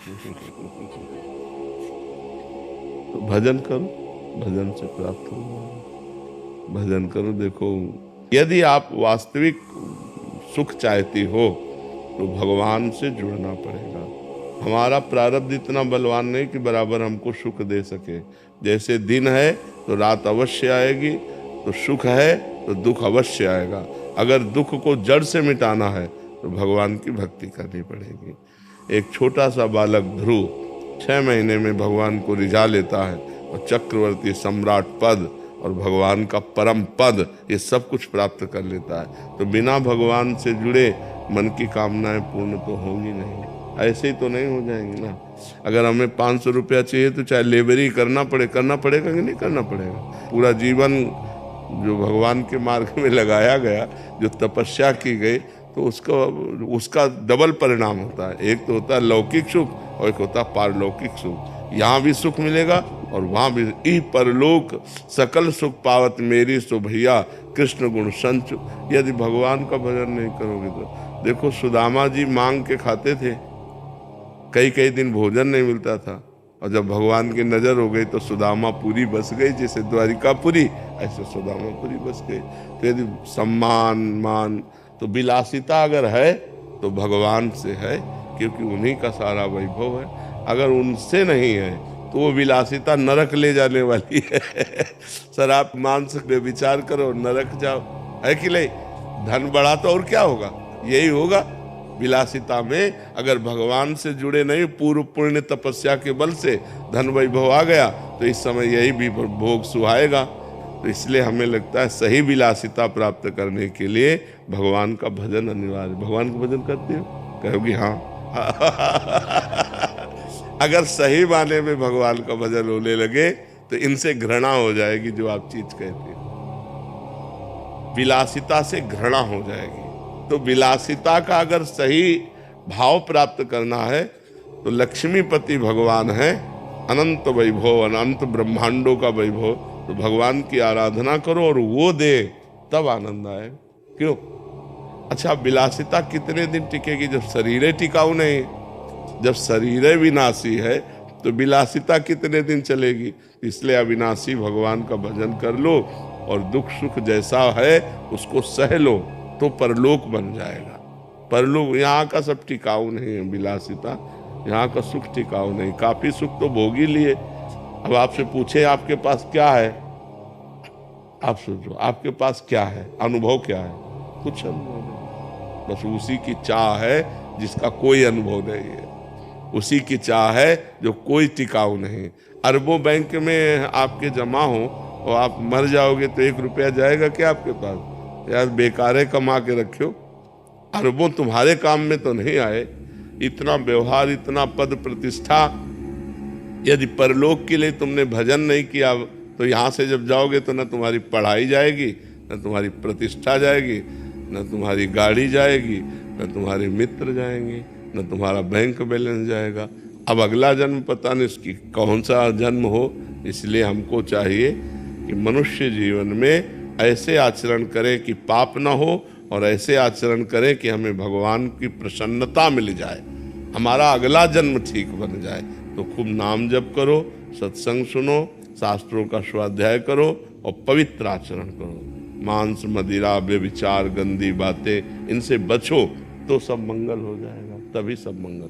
तो भजन करो, भजन से प्राप्त होगा। भजन करो। देखो, यदि आप वास्तविक सुख चाहती हो तो भगवान से जुड़ना पड़ेगा। हमारा प्रारब्ध इतना बलवान नहीं कि बराबर हमको सुख दे सके। जैसे दिन है तो रात अवश्य आएगी, तो सुख है तो दुख अवश्य आएगा। अगर दुख को जड़ से मिटाना है तो भगवान की भक्ति करनी पड़ेगी। एक छोटा सा बालक ध्रुव 6 महीने में भगवान को रिझा लेता है और चक्रवर्ती सम्राट पद और भगवान का परम पद ये सब कुछ प्राप्त कर लेता है। तो बिना भगवान से जुड़े मन की कामनाएं पूर्ण तो होंगी नहीं, ऐसे ही तो नहीं हो जाएंगी ना। अगर हमें 500 रुपया चाहिए तो चाहे लेबरी करना पड़ेगा कि नहीं करना पड़ेगा। पूरा जीवन जो भगवान के मार्ग में लगाया गया, जो तपस्या की गई, तो उसका डबल परिणाम होता है। एक तो होता है लौकिक सुख और एक होता है पारलौकिक सुख। यहाँ भी सुख मिलेगा और वहाँ भी। ई परलोक सकल सुख पावत मेरी सो भैया कृष्ण गुण संचु। यदि भगवान का भजन नहीं करोगे तो देखो, सुदामा जी मांग के खाते थे, कई कई दिन भोजन नहीं मिलता था, और जब भगवान की नजर हो गई तो सुदामापुरी बस गई। जैसे द्वारिकापुरी ऐसे सुदामापुरी बस गई। तो यदि सम्मान मान तो विलासिता अगर है तो भगवान से है, क्योंकि उन्हीं का सारा वैभव है। अगर उनसे नहीं है तो वो विलासिता नरक ले जाने वाली है। सर आप मांस पे विचार करो, नरक जाओ, है कि नहीं। धन बढ़ा तो और क्या होगा, यही होगा। विलासिता में अगर भगवान से जुड़े नहीं, पूर्व पुण्य तपस्या के बल से धन वैभव आ गया तो इस समय यही भी भोग सुहाएगा। तो इसलिए हमें लगता है सही विलासिता प्राप्त करने के लिए भगवान का भजन अनिवार्य। भगवान का भजन करते हो, कहोगी हाँ। अगर सही माने में भगवान का भजन होने लगे तो इनसे घृणा हो जाएगी, जो आप चीज कहते हो, विलासिता से घृणा हो जाएगी। तो विलासिता का अगर सही भाव प्राप्त करना है तो लक्ष्मीपति भगवान है, अनंत वैभव, अनंत ब्रह्मांडों का वैभव। तो भगवान की आराधना करो और वो दे, तब आनंद आए। क्यों? अच्छा, विलासिता कितने दिन टिकेगी जब शरीर टिकाऊ नहीं। जब शरीर विनाशी है तो विलासिता कितने दिन चलेगी। इसलिए अविनाशी भगवान का भजन कर लो और दुख सुख जैसा है उसको सह लो, तो परलोक बन जाएगा। परलोक, यहाँ का सब टिकाऊ नहीं है। विलासिता, यहाँ का सुख टिकाऊ नहीं। काफी सुख तो भोग ही लिए। अब आपसे पूछे आपके पास क्या है, आप सोचो आपके पास क्या है, अनुभव क्या है? कुछ अनुभव नहीं। बस उसी की चाह है जिसका कोई अनुभव नहीं है, उसी की चाह है जो कोई टिकाऊ नहीं। अरबों बैंक में आपके जमा हो और आप मर जाओगे तो 1 रुपया जाएगा क्या आपके पास? यार बेकार है, कमा के रखो। अरबों तुम्हारे काम में तो नहीं आए। इतना व्यवहार, इतना पद प्रतिष्ठा, यदि परलोक के लिए तुमने भजन नहीं किया तो यहाँ से जब जाओगे तो न तुम्हारी पढ़ाई जाएगी, न तुम्हारी प्रतिष्ठा जाएगी, न तुम्हारी गाड़ी जाएगी, न तुम्हारे मित्र जाएंगे, न तुम्हारा बैंक बैलेंस जाएगा। अब अगला जन्म पता नहीं इसकी कौन सा जन्म हो। इसलिए हमको चाहिए कि मनुष्य जीवन में ऐसे आचरण करें कि पाप ना हो, और ऐसे आचरण करें कि हमें भगवान की प्रसन्नता मिल जाए, हमारा अगला जन्म ठीक बन जाए। तो खूब नाम जप करो, सत्संग सुनो, शास्त्रों का स्वाध्याय करो और पवित्र आचरण करो। मांस मदिरा व्यभिचार गंदी बातें इनसे बचो तो सब मंगल हो जाएगा, तभी सब मंगल।